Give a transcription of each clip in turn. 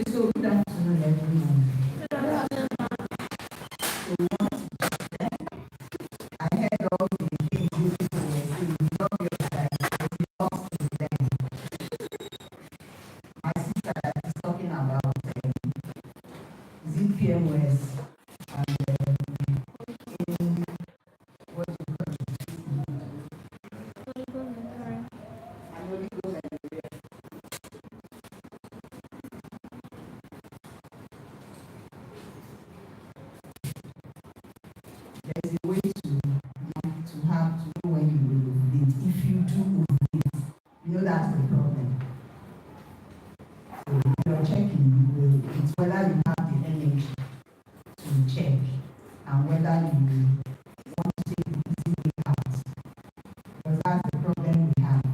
So good afternoon, everyone. I heard all the things you people were saying. You love your life. You belong to them. My sister that is talking about ZPMOS and in what do you call it? And Holy Ghost and there's a way to have to know when you will ovulate. If you do ovulate, you know that's the problem. So if you're checking, it's whether you have the energy to check and whether you want to take the easy way out. Because that's the problem we have.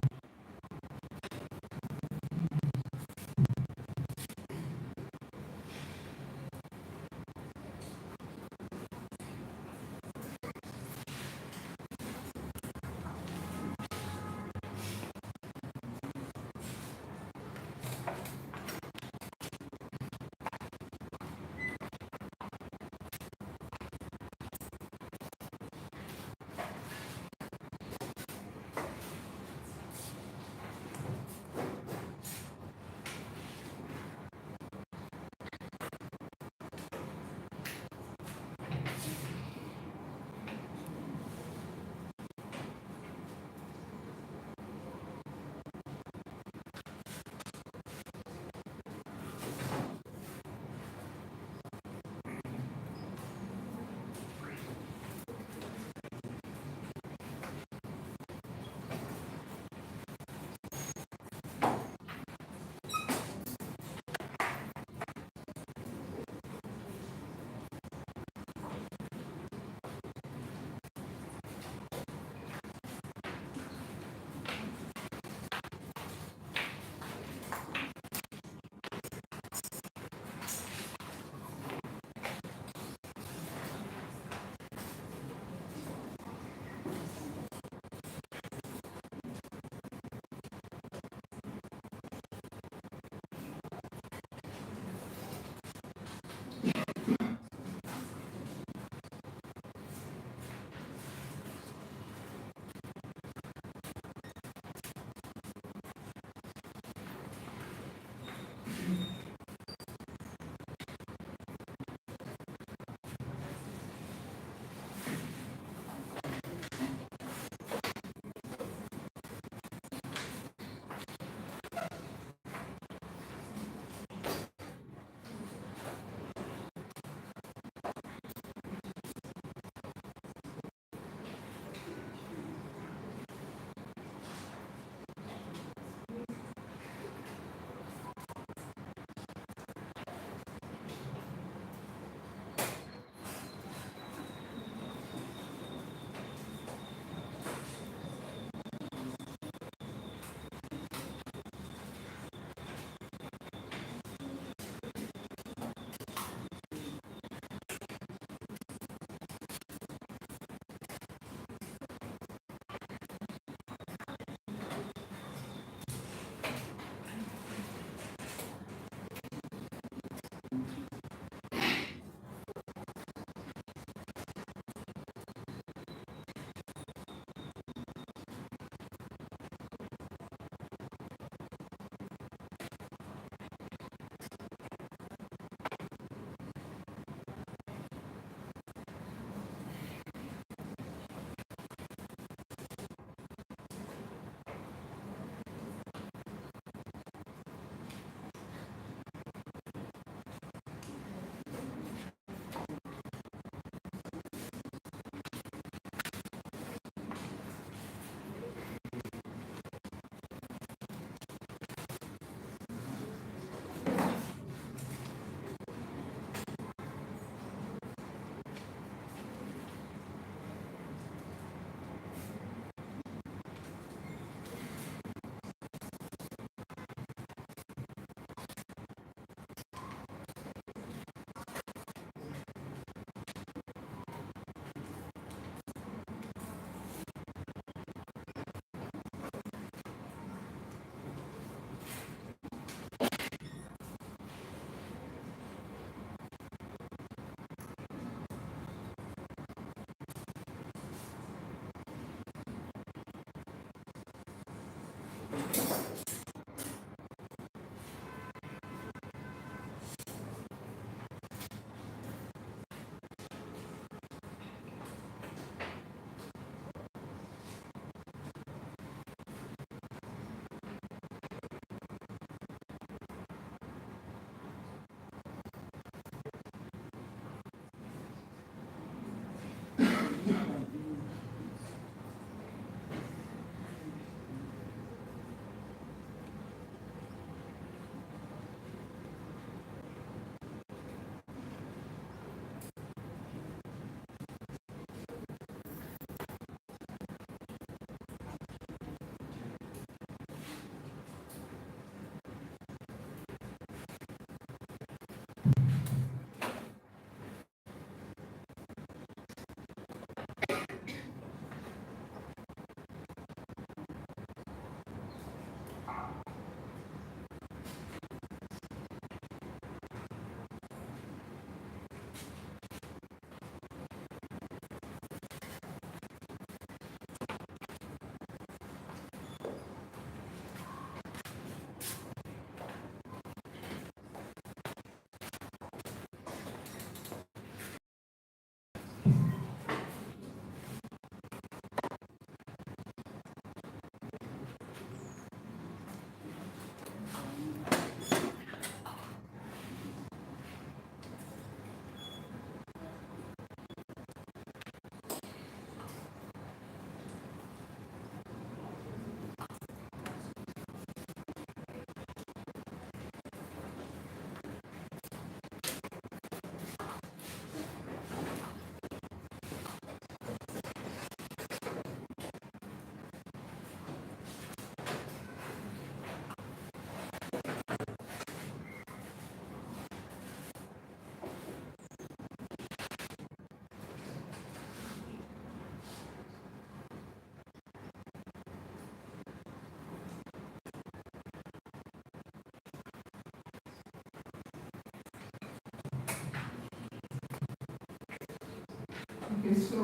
Okay, so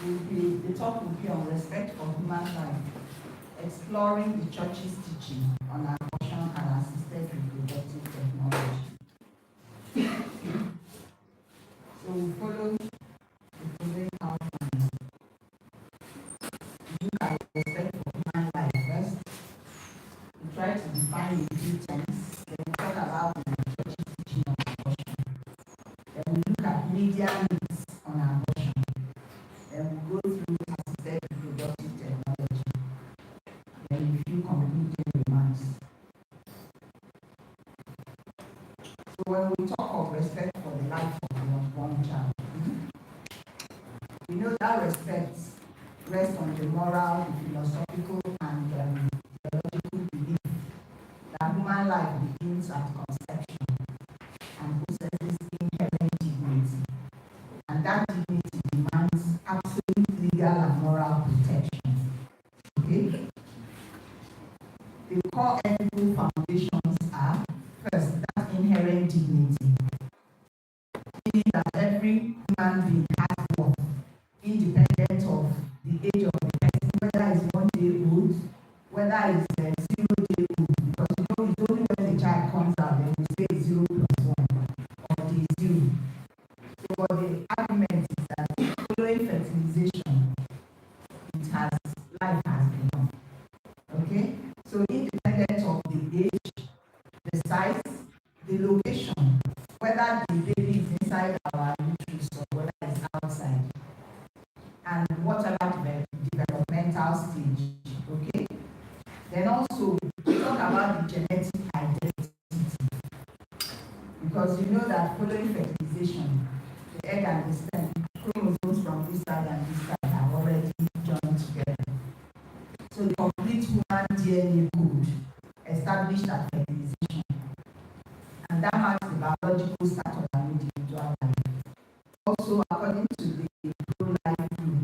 the talk will be on respect for human life, exploring the church's teaching on abortion and assisted reproductive technology. So we follow the following outline. Look at respect for human life first. We try to define the few terms. Then we talk about the church's teaching on abortion. Then we look at media needs on abortion. Then we go through assisted reproductive technology. Then a few concluding remarks. So when we talk of respect for the life of the unborn child, we know that respect rests on the moral, the philosophical, and theological belief that human life begins at conception and possesses inherent dignity. And that dignity demands absolute legal and moral protection. Okay? The core ethical foundations are, first, that inherent dignity, meaning that every human being has worth, independent of the age of the person, whether it's 1 day old, whether it's 0 day old, because it's only when the child comes out then we say 0 plus 1 or day 0. So what the argument is that following fertilization, life has begun. Okay? So independent of the age, the size, the location, whether the baby is inside our uterus or whether it's outside, and whatever developmental stage. Okay? Then also we talk about the genetic identity, because you know that following fertilization, the egg and the sperm, chromosomes from this side and this side have already joined together. So the complete human DNA code established at fertilization, and that marks the biological start of an individual life. Also, according to the pro-life group,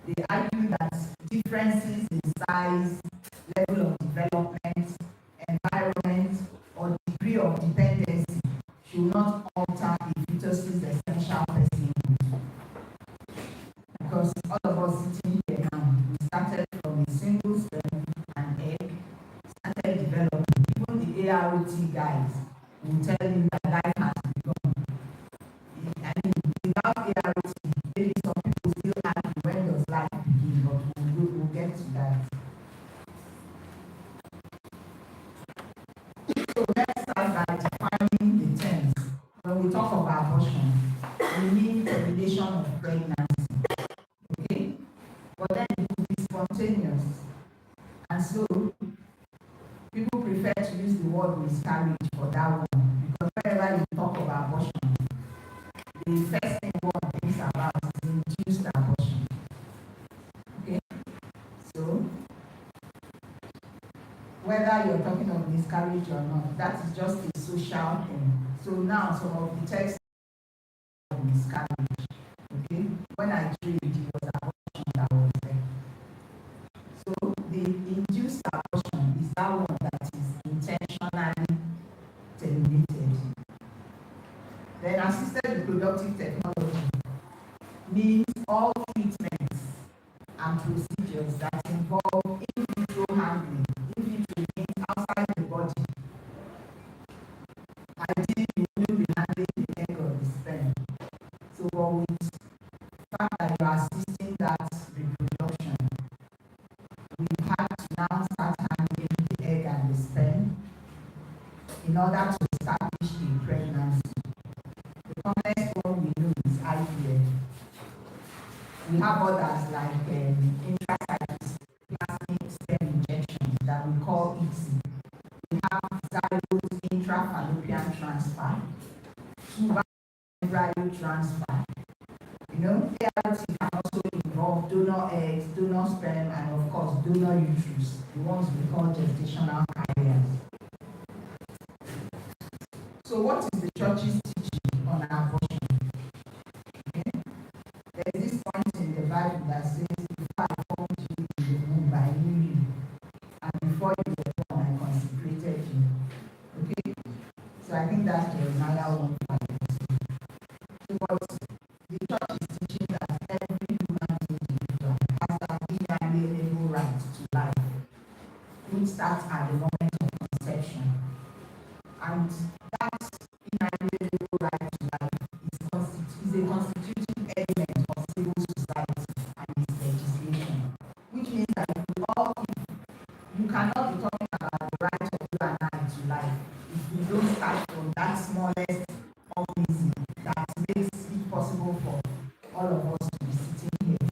they argue that differences in size, level of development, environment, or degree of dependency should not alter a fetus's essential personhood. Because all of us sitting here now, we started from a single ART guys will tell you that life has begun. I mean, without ART, maybe some people still argue when does life begin, but we'll get to that. So let's start by defining the terms. When we talk about abortion, we mean termination of pregnancy. Okay? But then it could be spontaneous. And so people prefer to use the word miscarriage for that one. Because whenever you talk about abortion, the first thing one thinks about is induced abortion. Okay? So whether you're talking of miscarriage or not, that is just a social thing. So now some of the texts of miscarriage. Okay? When I read, it was abortion that was there. So the induced abortion is that one that is intentionally terminated. Then assisted reproductive technology means all treatments and procedures that involve in vitro handling. In vitro means outside the body. Ideally, you will be handling the egg or the sperm. So, but with the fact that you are assisting that reproduction, we have to now start handling the egg and the sperm in order to establish a pregnancy. The commonest one we know is IVF. We have others like intracytoplasmic sperm injection that we call ET. We have zygote intrafallopian transfer, tuber embryo transfer. You know, ART can also involve donor eggs, donor sperm, and of course donor uterus, the ones we call gestational carriers. So what is the church's teaching on abortion? Okay? There's this point in the Bible that says, before I formed you in the womb, I knew you, and before you were born, I consecrated you. Okay? So I think that's Jeremiah 1:5. So what the church is teaching that every human individual has an inalienable right to life, which starts at the moment of conception. And that inalienable right to life is a constitutive element of civil society and its legislation, which means that you cannot be talking about the right of you and I to life if we don't start from that smallest organism that makes it possible for all of us to be sitting here.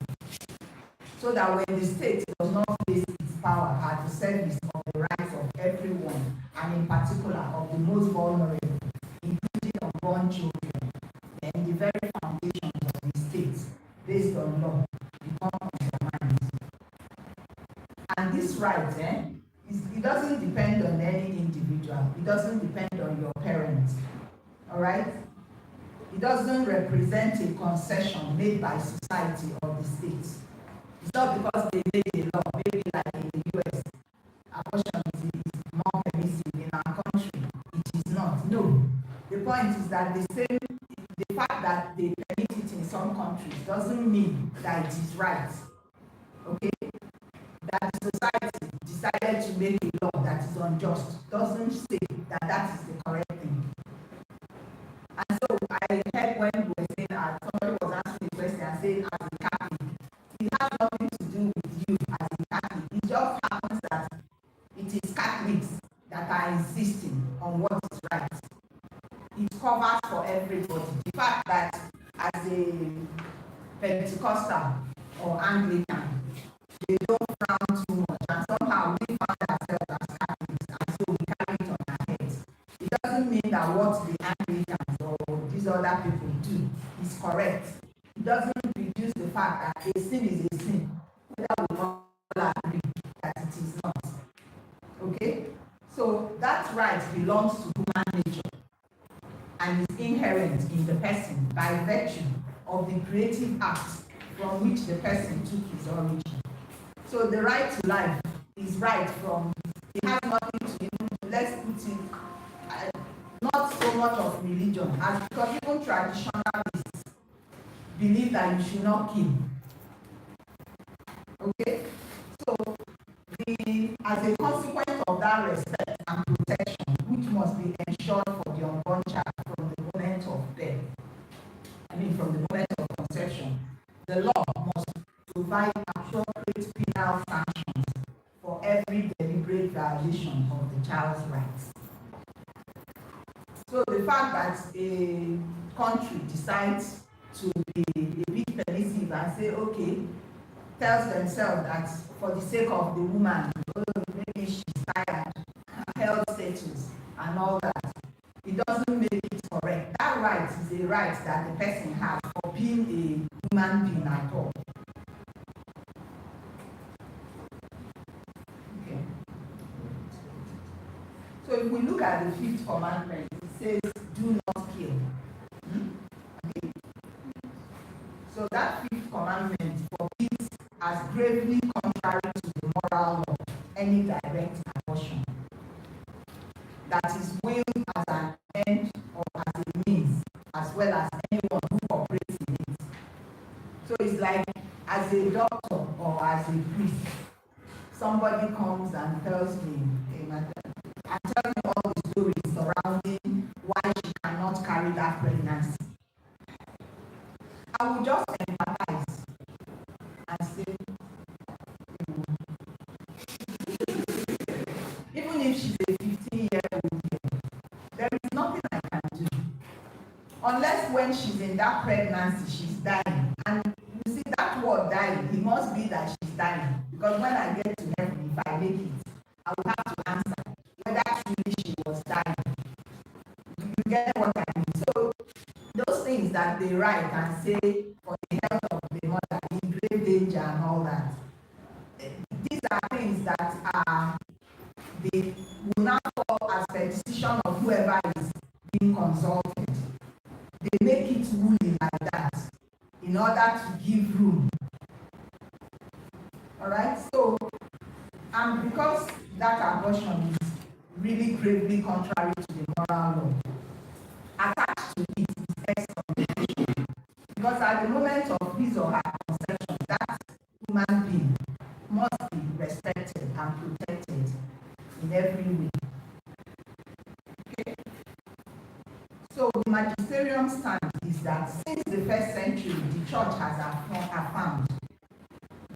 So that when the state does not place its power at the service of the rights of everyone, and in particular of the most vulnerable, including unborn children, then the very foundations of the state, based on law, become undermined. And this right, it doesn't depend on any individual. It doesn't depend on your parents. All right? It doesn't represent a concession made by society or the state. It's not because they made a law, maybe like in the US, abortion is more permissive in our country. It is not. No. The point is that the fact that they permit it in some countries doesn't mean that it is right. Okay? That society decided to make a law that is unjust doesn't say that that is the correct thing. And so I heard when we were saying that somebody was asking a question and saying, as a Catholic, it has nothing to do with you as a Catholic. It just happens that it is Catholics that are insisting on what is right. It covers for everybody. The fact that as a Pentecostal or Anglican, they don't frown too much, and somehow we found ourselves as Catholics, and so we carry it on our heads. It doesn't mean that what the Anglicans or these other people do is correct. It doesn't reduce the fact that a sin is a sin, whether we all agree that it is not. Okay? So that right belongs to human nature and is inherent in the person by virtue of the creative act from which the person took his origin. So the right to life is right from, it has nothing to do, let's put it, not so much of religion, as because even traditionalists believe that you should not kill. Okay? So as a consequence of that respect and protection, which must every deliberate violation of the child's rights. So the fact that a country decides to be a bit permissive and say, okay, tells themselves that for the sake of the woman, maybe she's tired, health status, and all that, it doesn't make it correct. That right is a right that the person has for being a human being at all. Okay. So if we look at the fifth commandment, it says, do not kill. Okay. So that fifth commandment forbids, as gravely contrary to the moral law, any direct abortion that is willed as an end or as a means, as well as anyone who operates in it. So it's like, as a doctor or as a priest, somebody comes and tells me, hey, madam, and tells me all the stories surrounding why she cannot carry that pregnancy. I will just empathize and say, even if she's a 15-year-old girl, there is nothing I can do. Unless when she's in that pregnancy, she's dying. And you see, that word dying, it must be that she's dying. Because when I get to heaven, if I make it, I will have to answer whether truly she was dying. You get what I mean? So, those things that they write and say for the health of the mother, in grave danger and all that, these are things that are, they will not fall as per decision of whoever is being consulted. They make it ruling like that in order to give room. Alright, so, and because that abortion is really gravely contrary to the moral law, attached to it is excommunication. Because at the moment of his or her conception, that human being must be respected and protected in every way. Okay. So the magisterium stand is that since the first century, the church has affirmed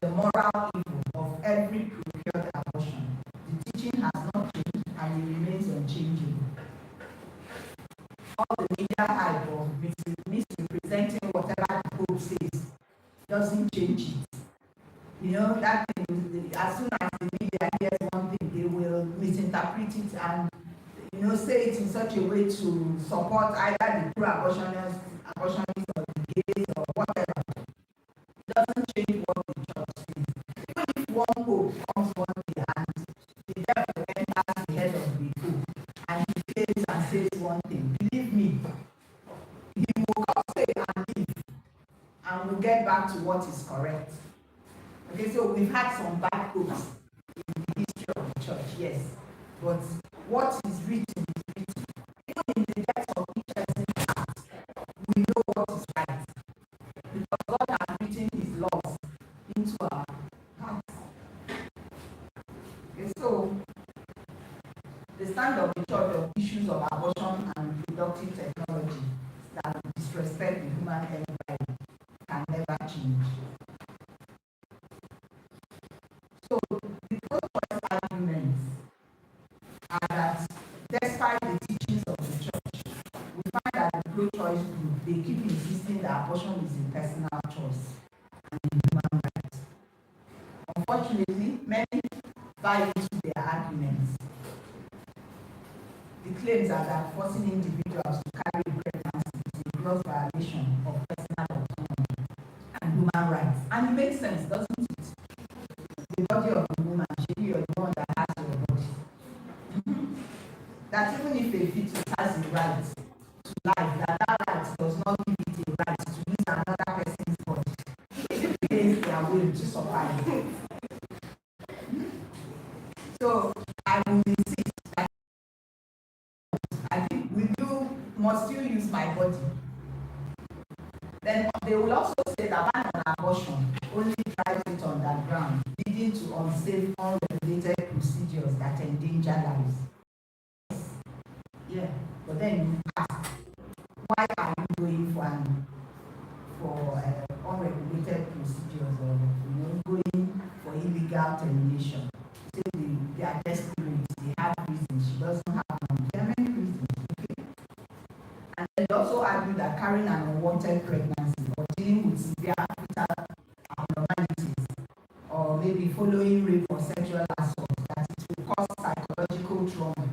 the moral evil of every procured abortion. The teaching has not changed and it remains unchangeable. All the media hype of misrepresenting whatever the Pope says doesn't change it. You know, that thing, as soon as the media hears one thing, they will misinterpret it and, you know, say it in such a way to support either the pro-abortionists or the gays or whatever. It doesn't change what the church says. Even if one Pope comes one day and the devil enters the head of the Pope and he claims and says one thing, believe me, he will come say and leave and we'll get back to what is correct. Okay, so we've had some bad popes in the history of the church, yes. But what is written is written. Even in the depths of each person's heart, we know what is right. Because God has written his laws into our hearts. Okay, so the stand of the church of issues of abortion and reproductive technology that disrespect the human embryo can never change. So the pro-choice arguments are that despite the teachings of the church, we find that the pro-choice group, they keep insisting that abortion is a personal choice and a human right. Unfortunately, many buy into their arguments. The claims are that forcing individuals to carry pregnancy is a gross violation of personal autonomy and human rights. And it makes sense, doesn't it? The body of the woman, you're the one that has your body. That even if a fetus has a right to life, that right does not give it a right to use another person's body against their will to survive. So I will insist that I think must you use my body? Then they will also say that ban on abortion only drives it underground, leading to unsafe, unregulated procedures that endanger lives. Yeah, but then you ask, why are you going for unregulated procedures or going for illegal termination? say they are desperate, they have reasons, she doesn't have money. There are many reasons, okay? And then they also argue that carrying an unwanted pregnancy or dealing with severe fetal abnormalities or maybe following rape or sexual assault, that it will cause psychological trauma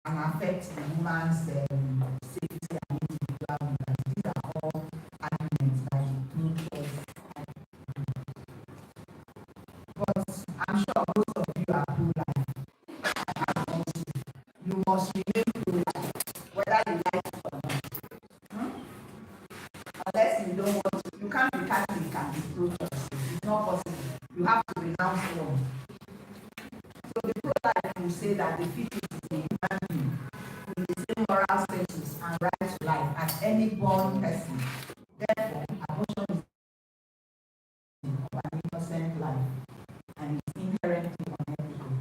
and affect the woman's safety and individual liberty. These are all arguments that the pro-choice. But I'm sure most of you are pro-life. You must remain pro-life, whether you like it or not. Unless you don't want to, you can't be Catholic and be pro-choice. It's not possible. You have to renounce one. So the pro-life will say that the fetus is a human being with the same moral status and right to life as any born person. Therefore, abortion is of an innocent life and is inherently unethical.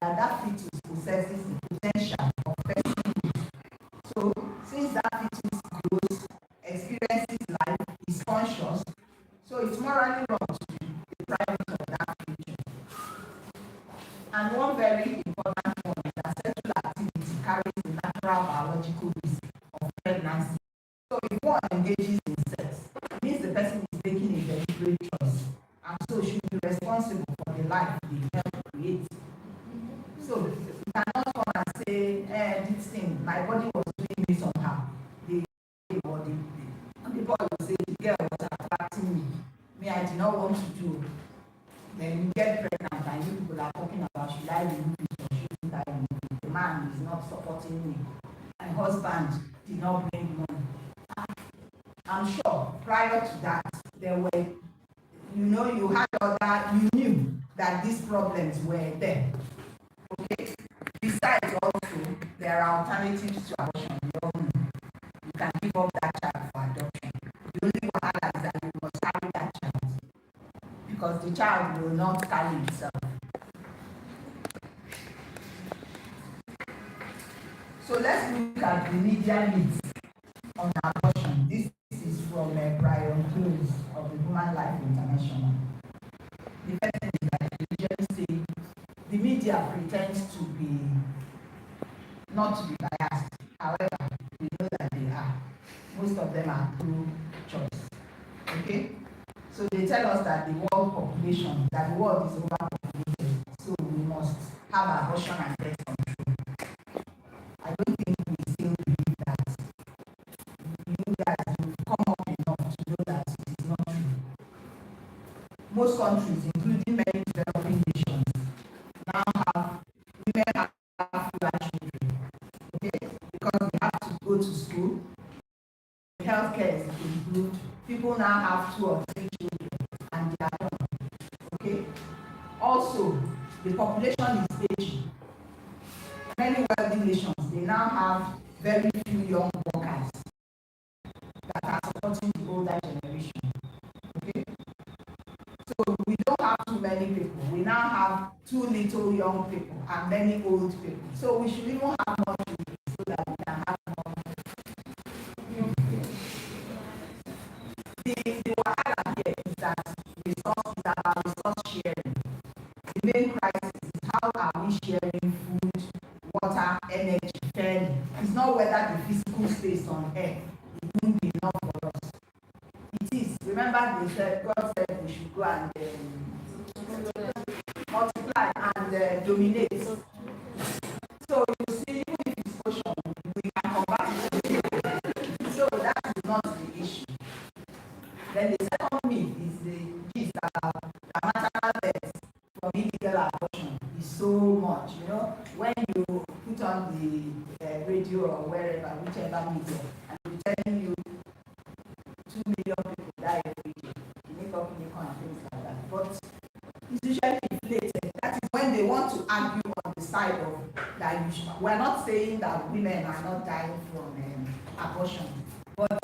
That fetus possesses the potential of personhood. So, since that fetus grows, experiences life, is conscious, so it's morally wrong to deprive it of that future. And one very important point is that sexual activity carries the natural biological risk of pregnancy. So if one engages in sex, it means the person is making a deliberate choice, and so should be responsible for the life they help create. So you cannot come and say, this thing, my body was doing me somehow. The boy will say, the girl was attracting me. Me, I did not want to do. Then you get pregnant and you people are talking about, should I remove it or shouldn't I remove it? The man is not supporting me. My husband did not bring money. I'm sure prior to that, there were, you had you knew that these problems were there. Okay? Besides also, there are alternatives to abortion. You can give up that child for adoption. The only wahala is that you must carry that child, because the child will not carry itself. So let's look at the media needs on abortion. This is from Brian Close of the Human Life International. The first thing is that the religion say the media pretends to be not to be biased. However, we know that they are. Most of them are pro-choice. Okay? So they tell us that the world population, that the world is overpopulated, so we must have abortion and birth control. I don't think we still believe that. You guys will come up enough to know that it is not true. Most countries, including many developing nations, now have women have fewer children. Okay? Because they have to go to school. Healthcare is improved. People now have 2 or 3 children and they are done. Okay? Also, the population is aging. Many wealthy nations, they now have very few young workers that are supporting the older generation. Okay? So we don't have too many people. We now have too little young people and many old people. So we should even have more children so that we can have more. The wahala here is that resource is about resource sharing. The main crisis is how are we sharing food, water, energy fairly. It's not whether the physical space on earth it won't be enough for us. It is. Remember they said God said we should go and multiply and dominate. So you see, even if it's ocean, we can convert it to people. So that is not the issue. Then the second myth is the gist about the maternal death from illegal abortion is so much. When you put on the radio or wherever, whichever media, and they're telling you 2 million people die every day, you make up unicorn and things like that. But it's usually inflated. That is when they want to argue on the side of that issue. We're not saying that women are not dying from abortion, but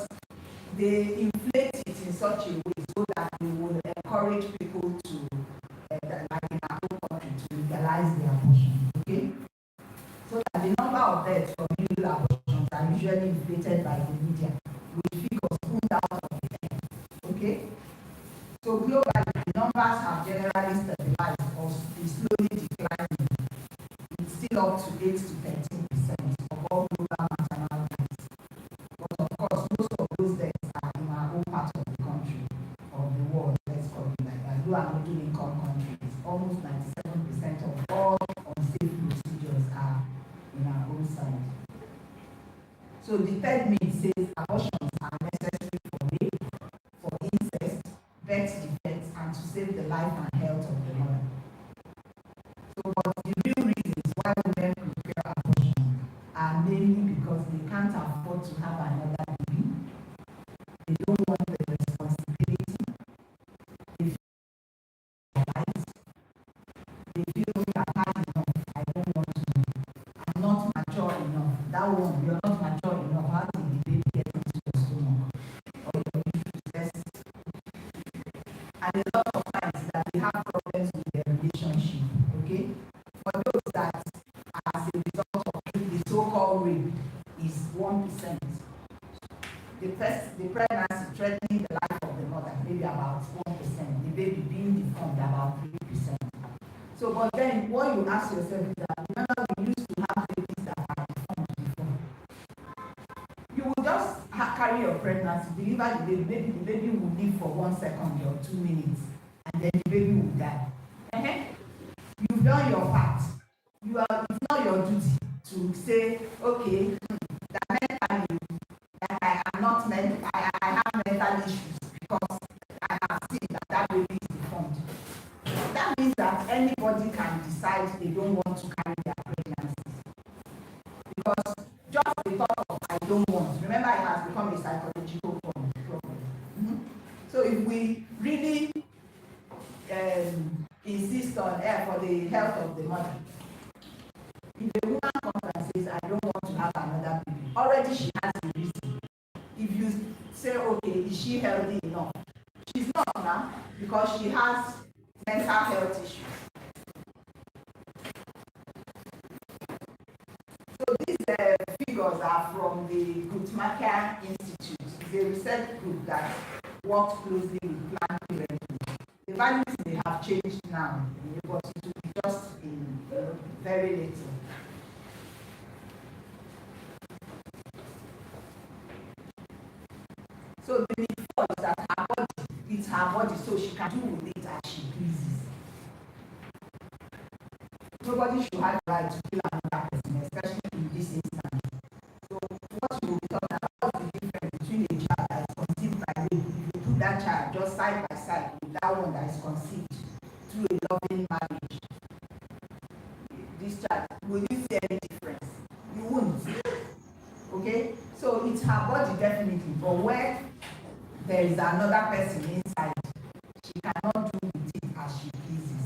they inflate it in such a way so that they will encourage people to, like in our own country, to legalize the abortion. Okay? So that the number of deaths from illegal abortions are usually inflated by the media, with figures pulled out of the air. Okay? So globally, the numbers have generally stabilized or 8 to 13% of all global maternal deaths. But of course, most of those deaths are in our own part of the country, of the world, let's call it like that. Low and middle income countries, almost 97% of all unsafe procedures are in our own side. So the third myth says abortions are necessary for rape, for incest, birth defects, and to save the life and health of the mother. So, but the real reasons why women prepare abortion are mainly because they can't afford to have another baby. They don't want the responsibility. They feel right. They feel I've had enough. I don't want to. I'm not mature enough. That one, you're not mature enough. How did the baby get into your stomach? Or your uterus? And a lot of times that they have problems with their relationship. Okay? For those that, as a result of the so-called rape, is 1%. The pregnancy threatening the life of the mother, maybe about 1%. The baby being deformed, about 3%. So, but then what you ask yourself is that, remember we used to have babies that are deformed before. You will just carry your pregnancy, deliver the baby, maybe the baby will live for 1 second or 2 minutes, and then the baby will die. You've done your part. It's not your duty to say, okay, that mentally, that I am not I have mental issues because I have seen that baby is deformed. That means that anybody can decide they don't want to carry their pregnancies. Because just the thought of I don't want, remember it has become a psychological problem. So if we really insist on for the health of the mother, if a woman comes and says, I don't want to have another baby, already she has a reason. If you say, okay, is she healthy enough? She's not now because she has mental health issues. So these figures are from the Guttmacher Institute. It's a research group that works closely with Planned Parenthood. The values may have changed now, but it will be just in very little. So the default is that her body, it's her body, so she can do with it as she pleases. Nobody should have the right to kill another person, especially in this instance. So what you will be talking about is the difference between a child that is conceived by rape. If you put that child just side by side with that one that is conceived through a loving marriage, this child, will you see any difference? You won't. Okay? So it's her body definitely, but where there is another person inside, she cannot do with it as she pleases.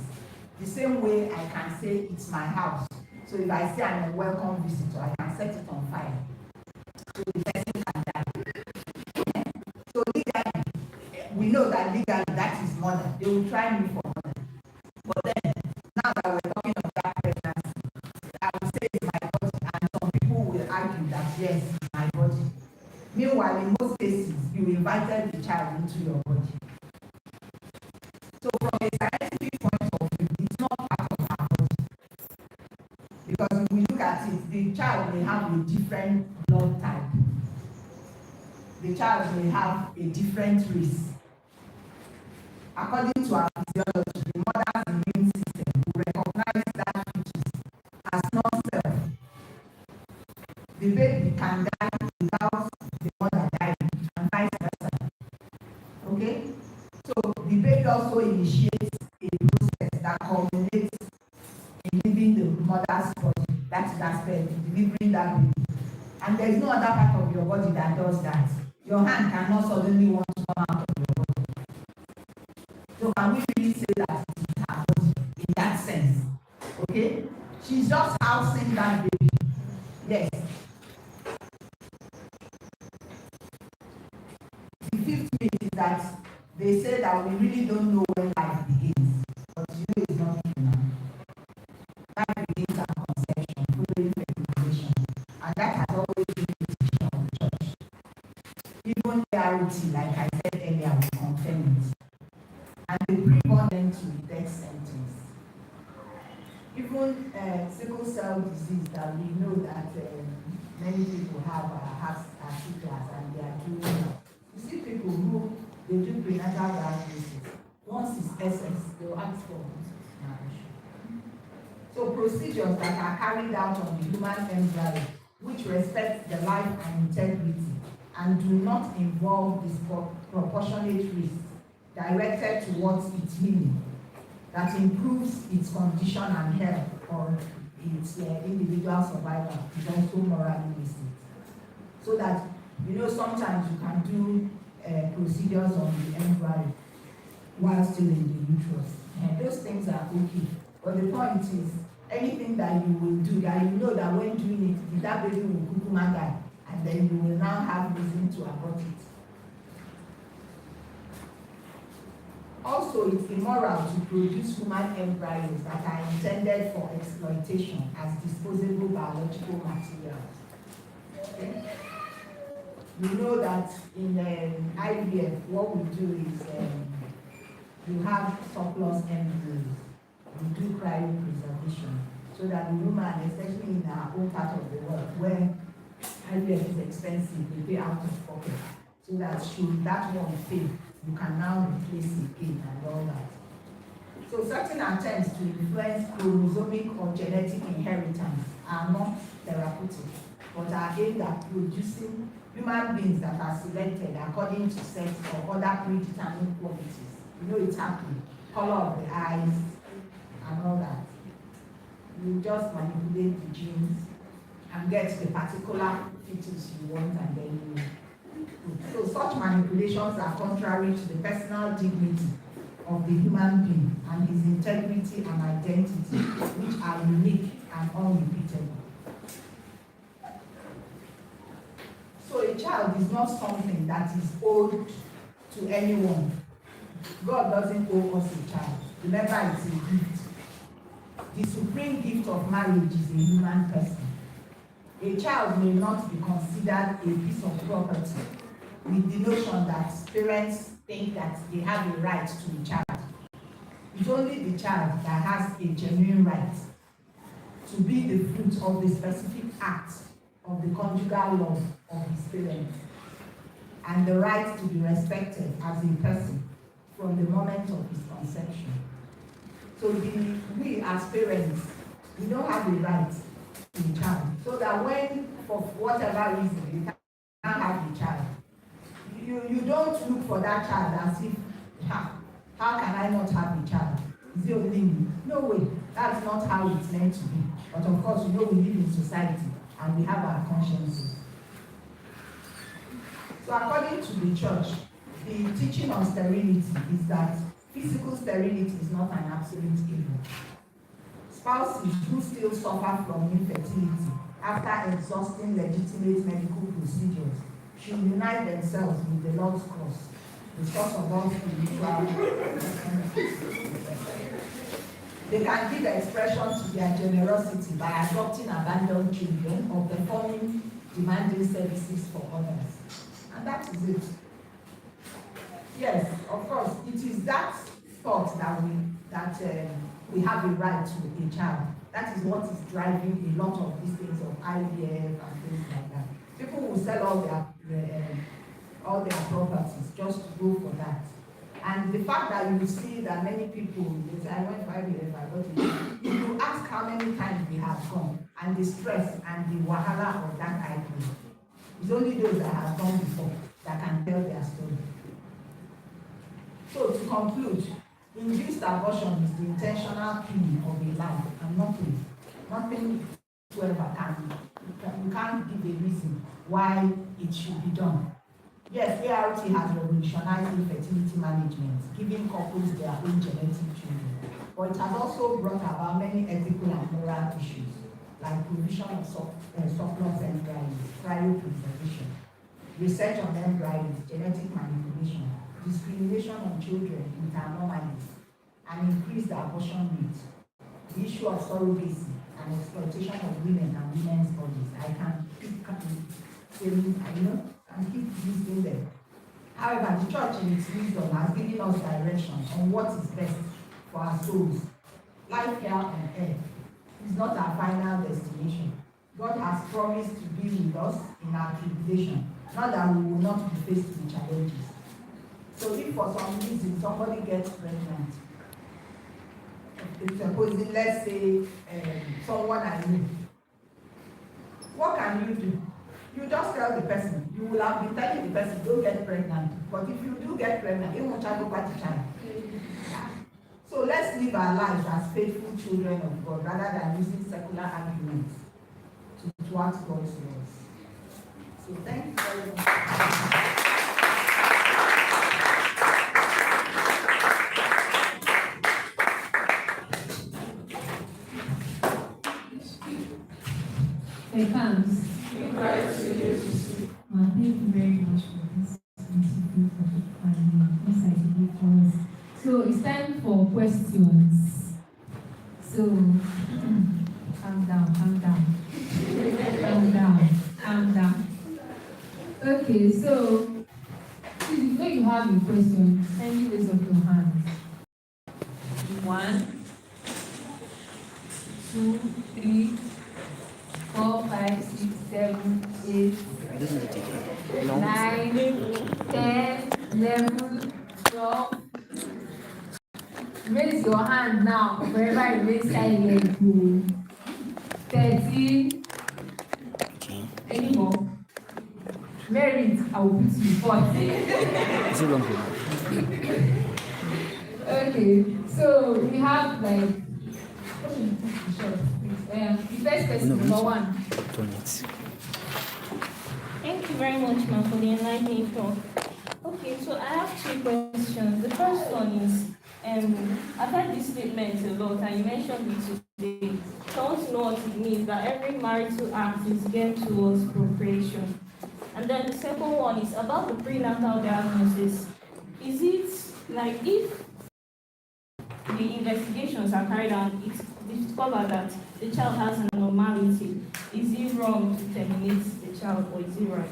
The same way I can say it's my house. So if I say I'm a welcome visitor, I can set it on fire. So the person can die. So legally, we know that legally that is murder. They will try me for murder. But then, now that we're talking of that pregnancy, I will say it's my body, and some people will argue that yes, it's my body. Meanwhile, in most cases, you invited the child into your body. So from a scientific point of view, it's not part of our body. Because if we look at it, the child may have a different blood type. The child may have a different race. According to our physiology, the mother's immune system will recognize that fetus as non-self. The baby can die without the mother dying, and vice versa. Okay? So the baby also initiates a process that culminates in leaving the mother's body. That is aspect, delivering that baby. And there is no other part of your body that does that. Your hand cannot suddenly want to come out of your body. So can we really say that it is her body in that sense? Okay? She's just housing that baby. Yes. The fifth myth is that they say that we really don't know when life begins. But you know it's not true now. Life begins at conception, following fertilization. And that has always been the teaching of the church. Even ART, like I said earlier, will confirm it. And they bring on them to the death sentence. Even sickle cell disease that we know that many people have class and they are doing well. You see people who they do prenatal diagnosis. Once it's SS, they will ask for abortion. So procedures that are carried out on the human embryo, which respect the life and integrity, and do not involve disproportionate risks directed towards its healing, that improves its condition and health or its individual survival, is also morally listed. So that, sometimes you can do procedures on the embryo while still in the uterus. And those things are okay. But the point is, anything that you will do, that you know that when doing it, that baby will kukuma die, and then you will now have reason to abort it. Also, it's immoral to produce human embryos that are intended for exploitation as disposable biological materials. Okay? You know that in IVF, what we do is you have surplus embryos. We do cryopreservation so that the woman, especially in our own part of the world, where IVF is expensive, they pay out of pocket. So that should that one fail, you can now replace it again and all that. So certain attempts to influence chromosomic or genetic inheritance are not therapeutic, but are aimed at producing human beings that are selected according to sex or other predetermined qualities. It's happening. Color of the eyes and all that. You just manipulate the genes and get the particular fetus you want, and then you. So such manipulations are contrary to the personal dignity of the human being and his integrity and identity, which are unique and unrepeatable. So a child is not something that is owed to anyone. God doesn't owe us a child. Remember, it's a gift. The supreme gift of marriage is a human person. A child may not be considered a piece of property with the notion that parents think that they have a right to a child. It's only the child that has a genuine right to be the fruit of the specific act of the conjugal love of his parents, and the right to be respected as a person from the moment of his conception. So we as parents, we don't have a right to a child. So that when, for whatever reason, you can't have a child, you don't look for that child as if, how can I not have a child? Is it only me? No way. That's not how it's meant to be. But of course, we live in society and we have our consciences. So according to the church, the teaching on sterility is that physical sterility is not an absolute evil. Spouses who still suffer from infertility after exhausting legitimate medical procedures should unite themselves with the Lord's cross, the source of all spiritual. They can give expression to their generosity by adopting abandoned children or performing demanding services for others. And that is it. Yes, of course, it is that thought that we have a right to a child. That is what is driving a lot of these things of IVF and things like that. People will sell all their properties just to go for that. And the fact that you see that many people, they say, I went for IVF, I got it. If you ask how many times we have gone, and the stress and the wahala of that IVF, it's only those that have gone before that can tell their story. So to conclude, induced abortion is the intentional killing of a life and nothing whatsoever you can't give a reason why it should be done. Yes, ART has revolutionized infertility management, giving couples their own genetic children, but it has also brought about many ethical and moral issues, like provision of surplus embryos, cryopreservation, research on embryos, genetic manipulation, discrimination on children with anomalies, and increased abortion rate, the issue of surrogacy and exploitation of women and women's bodies. I can keep listing them. However, the church in its wisdom has given us direction on what is best for our souls, life here on earth, is not our final destination. God has promised to be with us in our tribulation, not that we will not be faced with challenges. So if for some reason somebody gets pregnant, supposing, let's say, someone I know, what can you do? You just tell the person. You will have been telling the person, don't get pregnant. But if you do get pregnant, you won't go back to China. So let's live our lives as faithful children of God rather than using secular arguments to thwart God's laws. So thank you very much. Here comes. Well, thank you very much for this wonderful topic and insight you gave for us. So it's time for questions. So calm down, calm down. Calm down, calm down. Okay, so if you have a question, kindly raise up your hand. 1, 2, 3, 4, 5, 6, 7, 8, 9, 10, 11, 12. Raise your hand now, wherever you raise silent. 13. Any more? Merit, I will put you 14. Okay, so we have like. The first question, number 1. Thank you very much, ma'am, for the enlightening talk. Okay, so I have 2 questions. The first one is, I've heard this statement a lot, and you mentioned it today. So I want to know what it means, that every marital act is geared towards procreation. And then the second one is about the prenatal diagnosis. Is it like if the investigations are carried out, it's discovered that the child has an abnormality, is it wrong to terminate the child, or is it right?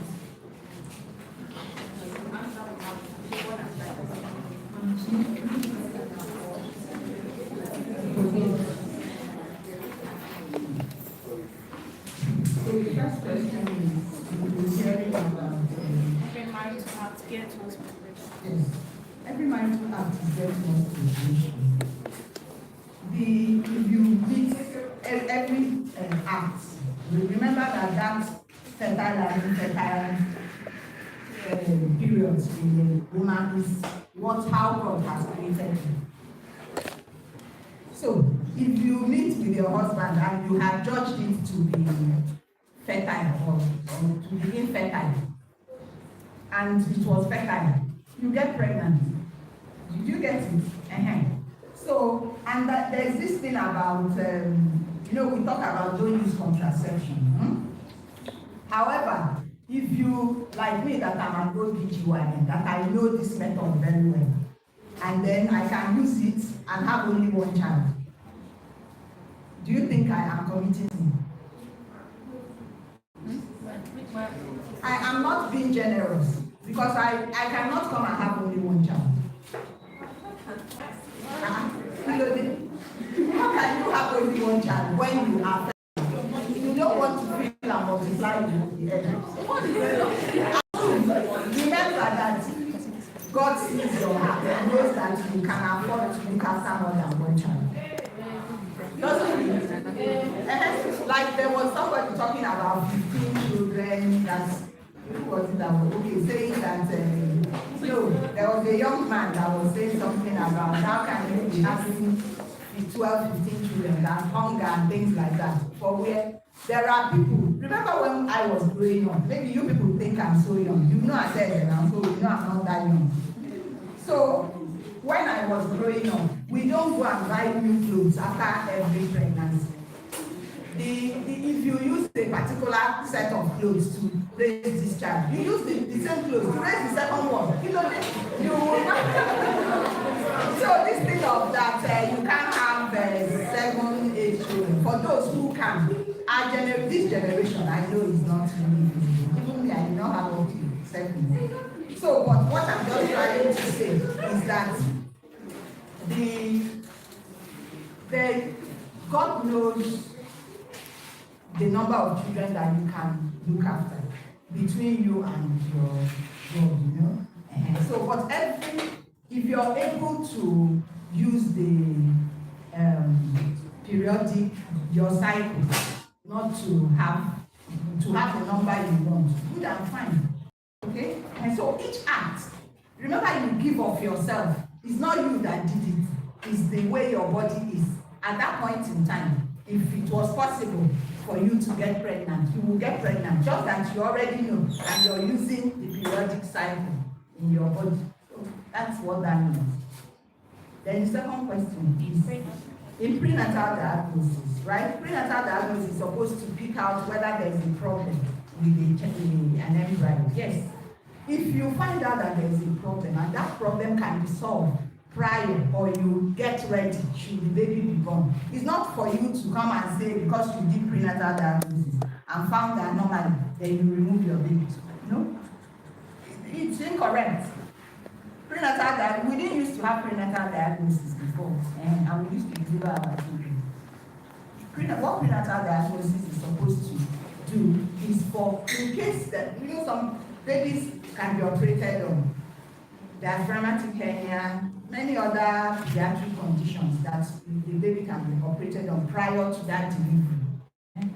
So the first question is hearing about Every marital act geared towards procreation. yes, every marital act is geared towards procreation. If you meet every act, remember that fertile and infertile periods in the woman is how God has created you. So if you meet with your husband and you have judged it to be fertile or to be infertile, and it was fertile, you get pregnant. Did you get it? So, and there's this thing about, we talk about don't use contraception. However, if you, like me, that I'm an OBGYN, that I know this method very well, and then I can use it and have only one child, do you think I am committing sin? I am not being generous, because I cannot come and have only one child. How can you have only one child when you are pregnant? You don't want to feel and multiply the egg. Remember that God sees your heart and knows that you can afford to look after more than one child. Doesn't it? Like there was somebody talking about 15 children. Who was it that was saying that there was a young man that was saying something about how can you be having 12, 15 children and hunger and things like that. For where there are people, remember when I was growing up, maybe you people think I'm so young. You know I said that I'm so, I'm not that young. So when I was growing up, we don't go and buy new clothes after every pregnancy. If you use a particular set of clothes to raise this child, you use the same clothes to raise the second one. You will not. So this thing of that you can't have 7, 8 children. For those who can, this generation I know is not really easy. Even me, I did not have up to 7. So, but what I'm just trying to say is that God knows the number of children that you can look after between you and your job, you know. So, but if you're able to use the periodic, your cycle, not to have the number you want, good and fine. Okay? And so each act, remember, you give of yourself. It's not you that did it. It's the way your body is. At that point in time, if it was possible for you to get pregnant, you will get pregnant. Just that you already know, and you're using the periodic cycle in your body. So that's what that means. Then the second question is, in prenatal diagnosis, right? Prenatal diagnosis is supposed to pick out whether there's a problem with an embryo. Yes. If you find out that there's a problem, and that problem can be solved prior, or you get ready should the baby be born, it's not for you to come and say because you did prenatal diagnosis and found that normally, then you remove your baby. No, it's incorrect. Prenatal diagnosis, we didn't used to have prenatal diagnosis before, and we used to deliver our children. What prenatal diagnosis is supposed to do is for, in case that, you know, some babies can be operated on, diaphragmatic hernia, many other pediatric conditions that the baby can be operated on prior to that delivery.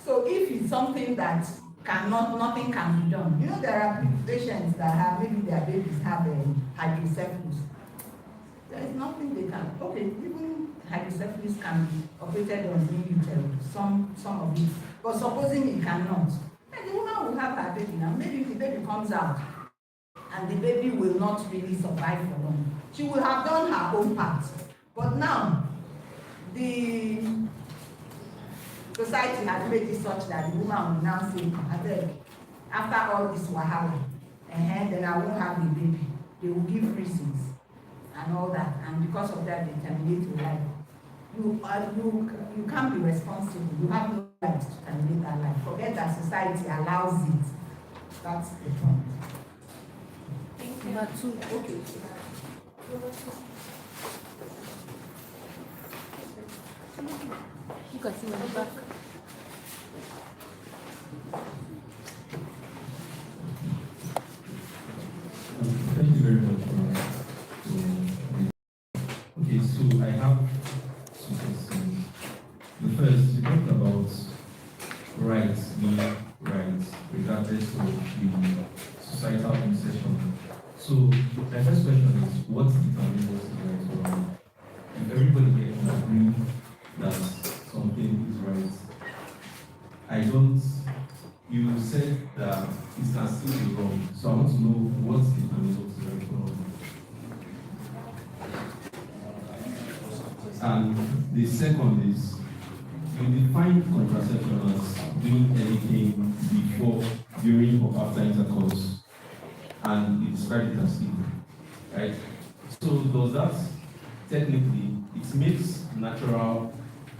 So if it's something that nothing can be done. You know, there are patients that have, maybe their babies have a hydrocephalus. There is nothing they can, okay, even hydrocephalus can be operated on in utero, some of it. But supposing it cannot, then the woman will have her baby now. Maybe if the baby comes out, and the baby will not really survive for long. She will have done her own part. But now, the society has made it such that the woman will now say, after all this wahala, then I won't have the baby. They will give reasons and all that, and because of that, they terminate your life. You can't be responsible. You have no right to terminate that life. Forget that society allows it. That's the point. Number two. Okay. You can see my back. Thank you very much. Okay, so I have two questions. The first, you talked about rights, being rights, regardless of the societal concession. So my first question is, what determines what's the right or wrong? If everybody here can agree that something is right, you said that it can still be wrong. So I want to know what determines what's the right or wrong. And the second is, you define contraception as doing anything before, during, or after intercourse. And you describe it as evil, right? So does that technically, it makes natural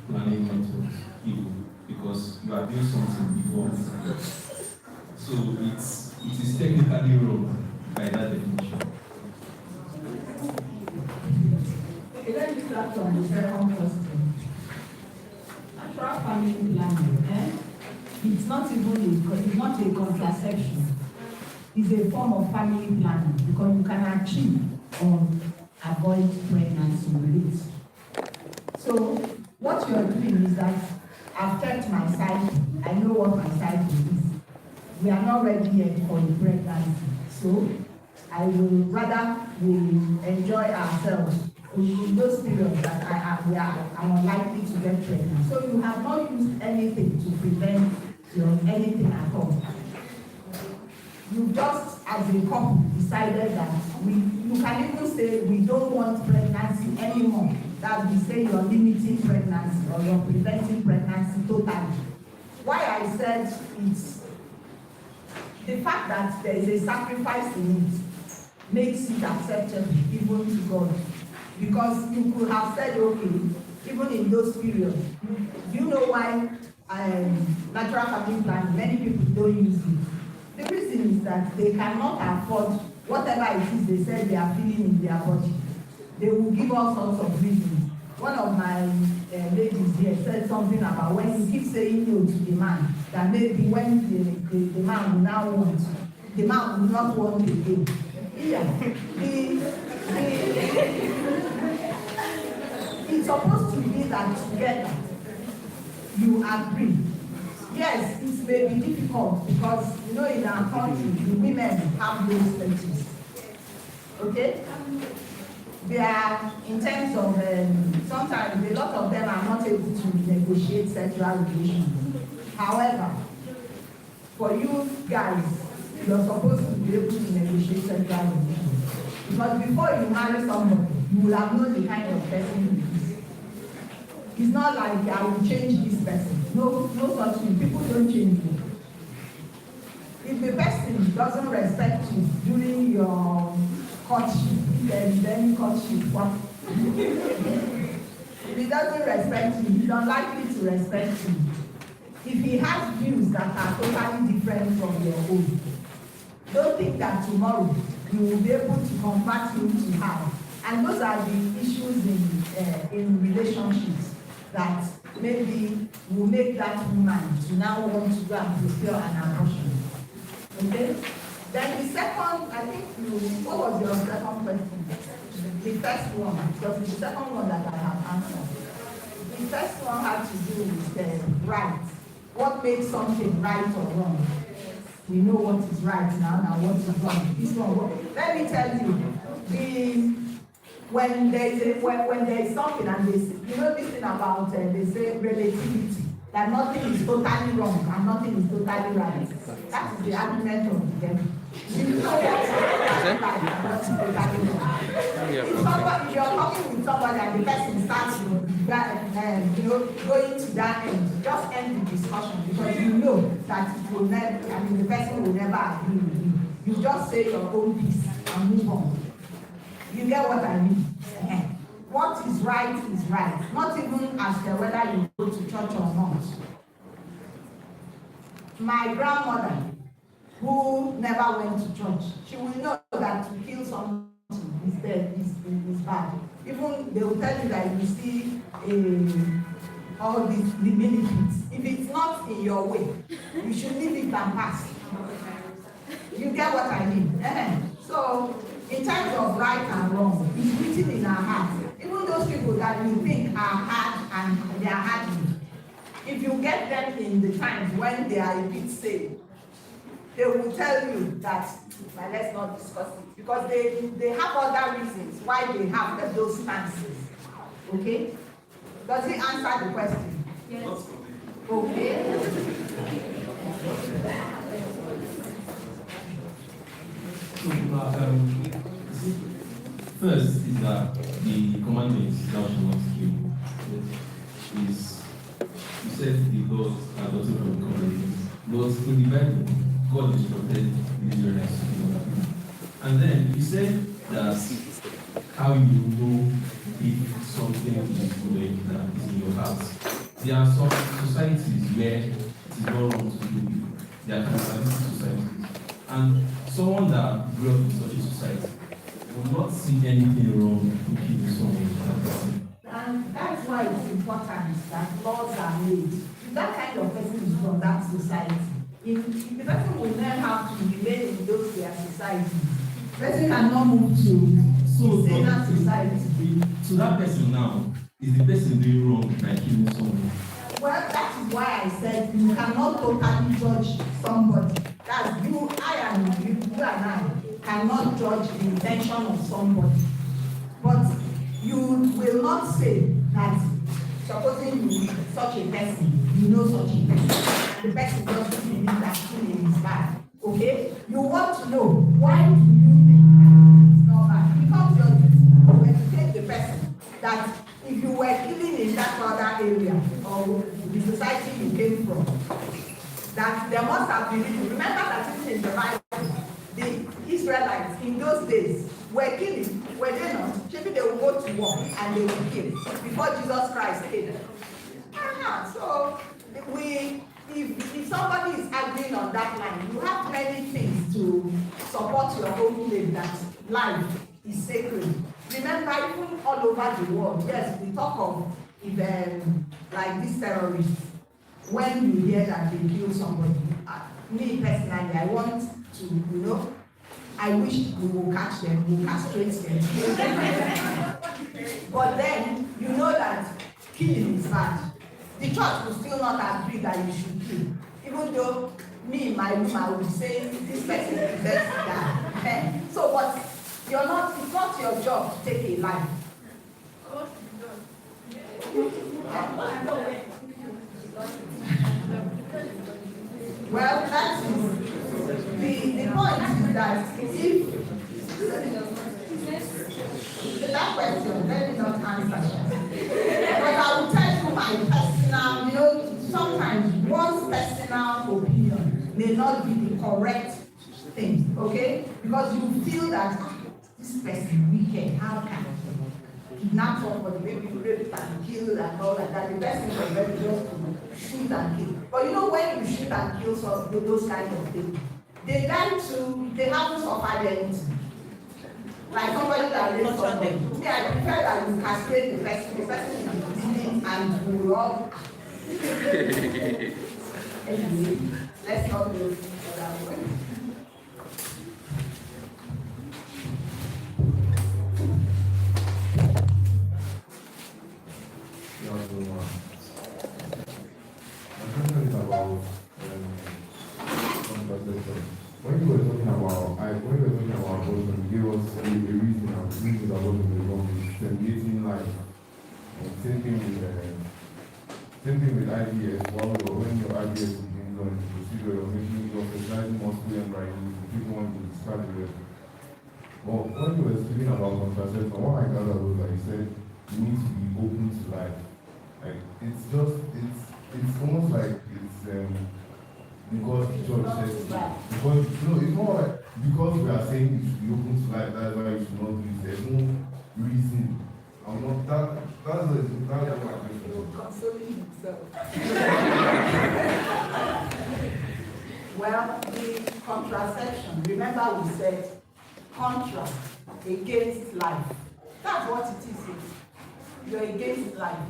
planning methods evil because you are doing something before. So it is technically wrong by that definition. Okay, let me start on the second question. Natural family planning, it's not a contraception. Is a form of family planning because you can achieve or avoid pregnancy rates. So what you are doing is that I've checked my cycle. I know what my cycle is. We are not ready yet for the pregnancy. So I will rather we enjoy ourselves in those periods that I'm unlikely to get pregnant. So you have not used anything to prevent anything at all. You just, as a couple, decided that you can even say we don't want pregnancy anymore. That we say you're limiting pregnancy or you're preventing pregnancy totally. Why I said it's the fact that there is a sacrifice in it makes it acceptable even to God. Because you could have said, okay, even in those periods, do you know why natural family planning, many people don't use it? The reason is that they cannot afford whatever it is they say they are feeling in their body. They will give all sorts of reasons. One of my ladies here said something about when you keep saying no to the man, that maybe when the man will now want, the man will not want again. Yeah. It's supposed to be that together you agree. Yes, it may be difficult because you know in our country the women have those status. Okay? They are in terms of sometimes a lot of them are not able to negotiate sexual relations. However, for you guys, you're supposed to be able to negotiate sexual relations. Because before you marry somebody, you will have known the kind of person he is. It's not like I will change this person. No such thing. People don't change you. If the person doesn't respect you during your courtship, then courtship, what? If he doesn't respect you, he's unlikely to respect you. If he has views that are totally different from your own, don't think that tomorrow you will be able to convert him to her. And those are the issues in relationships that maybe will make that woman to now want to go and fulfill an abortion. Okay? Then the second, I think what was your second question? The first one, because it's the second one that I have answered. The first one had to do with right. What makes something right or wrong? We know what is right now and what is wrong. This one, let me tell you, when there is something and they say, you know this thing about they say relativity, that nothing is totally wrong and nothing is totally right. That is the argument of the devil. You know that right and nothing is totally wrong. If you're talking with somebody and the person starts going to that end, just end the discussion because you know that it will never, the person will never agree with you. You just say your own piece and move on. You get what I mean? What is right is right. Not even as to whether you go to church or not. My grandmother, who never went to church, she will know that to kill someone is bad. Even they will tell you that you see all the benefits. If it's not in your way, you should leave it and pass. You get what I mean? So, in terms of right and wrong, it's written in our hearts. Even those people that you think are hard and they are hardened, if you get them in the times when they are a bit saved, they will tell you that, well, let's not discuss it, because they have other reasons why they have those stances. Okay? Does it answer the question? Yes. Okay. First is that the commandment, thou shalt not kill, is, you said the laws are adopted from the commandments. But in the Bible, God instructed the Israelites to kill other people. And then you said that how you know if something is good that is in your heart. There are some societies where it is not wrong to kill people. There are conservative societies. And someone that grew up in such a society will not see anything wrong in killing someone. And that's why it's important that laws are made. If that kind of person is from that society, if the person will then have to remain in those their societies, the person cannot move to that society. So that person now, is the person doing wrong by killing someone? Well, that is why I said you cannot totally judge somebody. That's you, you and I cannot judge the intention of somebody. But you will not say that supposing you such a person, you know such a person, and the person doesn't believe that killing is bad. Okay? You want to know why do you think that it's not bad? It becomes your duty to educate the person that if you were killing in that other area or the society you came from, that there must have been reason. Remember that even in the Bible, the Israelites in those days were killing, were they not? Maybe they would go to war and they would kill before Jesus Christ came. So if somebody is arguing on that line, you have many things to support your own claim that life is sacred. Remember, even all over the world, yes, we talk of if like this terrorist, when you hear that they kill somebody, me personally, I want to, I wish we will catch them, we will castrate them, kill them. But then, you know that killing is bad. The church will still not agree that you should kill. Even though me, my room, I would say this person is best guy. So, but it's not your job to take a life. Well, that is the point is that if that question, let me not answer. But I will tell you my personal, sometimes one's personal opinion may not be the correct thing, okay? Because you feel that this person wicked, how can kidnap somebody, maybe rape and kill and all like that. The person is ready just to shoot and kill. But when you shoot and kill those kind of things, they haven't suffered anything. Like somebody that raped somebody. Me, I prefer that you castrate the person is bleeding and we will all. Anyway, let's not go that way. When you were talking about abortion, you gave us a reason that abortion is wrong, is terminating life. Same thing with IVF. When your IVF is being done, the procedure, you're fertilizing multiple embryos, people want to discard the rest. But when you were speaking about contraception, what I gathered was that you said you need to be open to life. Like it's almost like it's because the church says it's more like because we are saying you should be open to life, that's why you should not do it. There's no reason. I'm not that's what my question is. Consoling himself. Well, the contraception, remember we said contra against life. That's what it is. You're against life.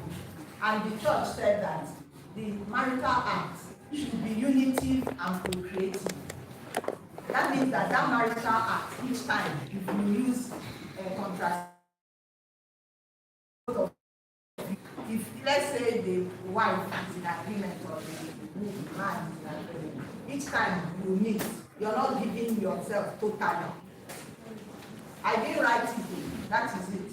And the church said that the marital act should be unitive and procreative. That means that marital act, each time, if you use a contraception, if let's say the wife is in agreement or the man is in agreement, each time you meet, you're not giving yourself totally. I didn't write it, that is it.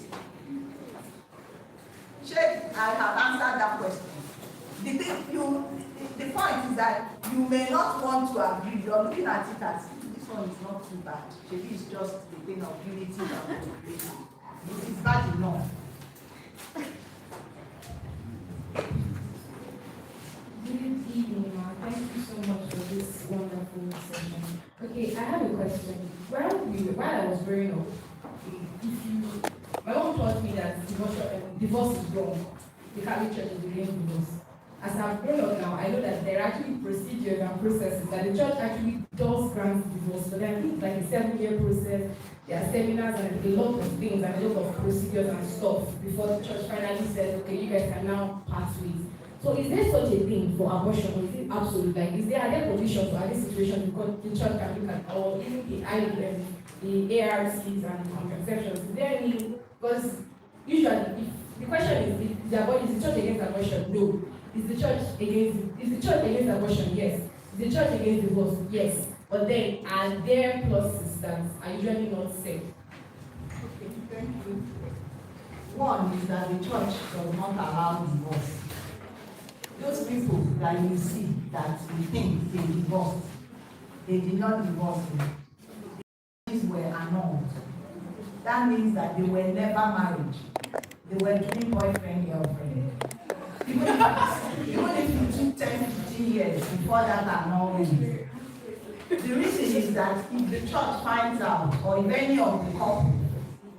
Sheikh, I have answered that question. The point is that you may not want to agree. You're looking at it as this one is not too bad. Maybe it's just the thing of unity and cooperation. It is bad enough. Good evening, Ma. Thank you so much for this wonderful session. Okay, I have a question. While I was growing up, my mom taught me that divorce is wrong. The Catholic Church is against divorce. As I've grown up now, I know that there are actually procedures and processes that the church actually does grant divorce, but I think like a 7-year process, there are seminars and a lot of things and a lot of procedures and stuff before the church finally says, okay, you guys can now part ways. So is there such a thing for abortion, or is it absolute? Like, are there conditions or are there situations because the church can look at, or even the IVF, the ARCs and the contraceptions? Is there any, because usually, the question is, is the church against abortion? No. Is the church against abortion? Yes. Is the church against divorce? Yes. But then, are there clauses that are usually not said? Okay, thank you. One is that the church does not allow divorce. Those people that you see that we think they divorced, they did not divorce them. These were annulled. That means that they were never married. They were doing boyfriend, girlfriend. Even if you took 10, 15 years before that annulment. The reason is that if the church finds out, or if any of the couple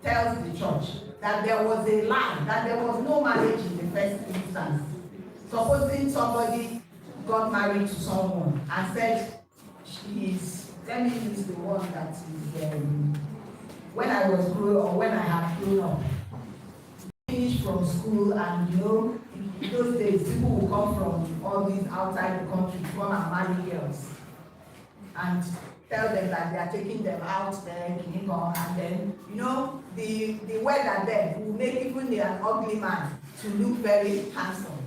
tells the church that there was a lie, that there was no marriage in the first instance, supposing somebody got married to someone and said, let me use the one that is, when I was growing or when I had grown up, finish from school, and in those days, people will come from all these outside the country to come and marry girls. And tell them that they are taking them out there, and then, the weather there will make even an ugly man to look very handsome.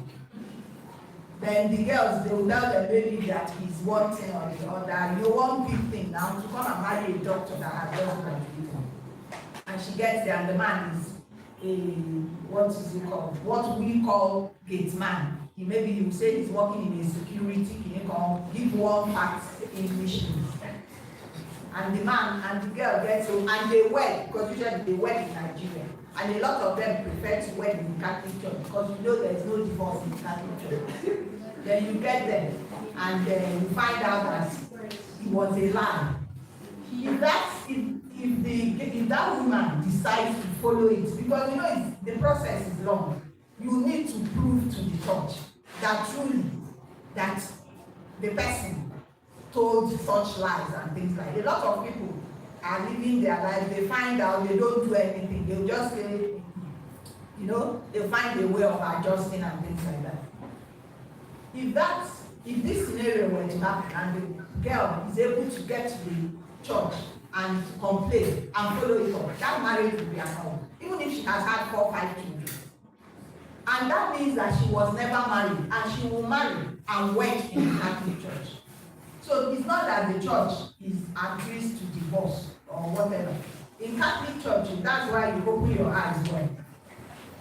Then the girls, they will tell the baby that he's one thing or the other. One big thing now to come and marry a doctor that has just graduated. And she gets there, and the man is what is it called? What we call gate man. Maybe you say he's working in a security, give one fact English. And the man and the girl get home, and they wed, because usually they wed in Nigeria. And a lot of them prefer to wed in the Catholic Church, because there's no divorce in the Catholic Church. Then you get them, and you find out that it was a lie. If that woman decides to follow it, because the process is long, you need to prove to the church that truly that the person told such lies and things like that. A lot of people are living their life, they find out they don't do anything, they'll just say, they'll find a way of adjusting and things like that. If this scenario were to happen and the girl is able to get to the church and complain and follow it up, that marriage will be annulled, even if she has had 4 or 5 children. And that means that she was never married, and she will marry and wed in the Catholic Church. So it's not that the church agrees to divorce or whatever. In Catholic Church, that's why you open your eyes well.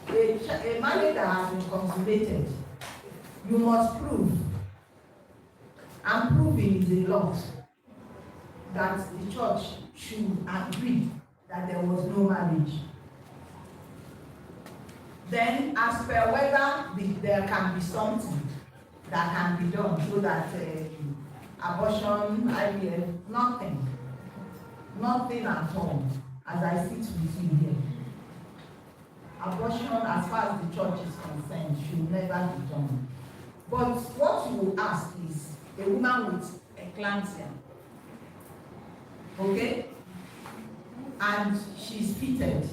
A marriage that has been consummated, you must prove, and proving is a lot, that the church should agree that there was no marriage. Then, as per whether there can be something that can be done so that abortion, IVF, nothing at all, as I sit with you here. Abortion, as far as the church is concerned, should never be done. But what you will ask is a woman with eclampsia, okay, and she's fitted.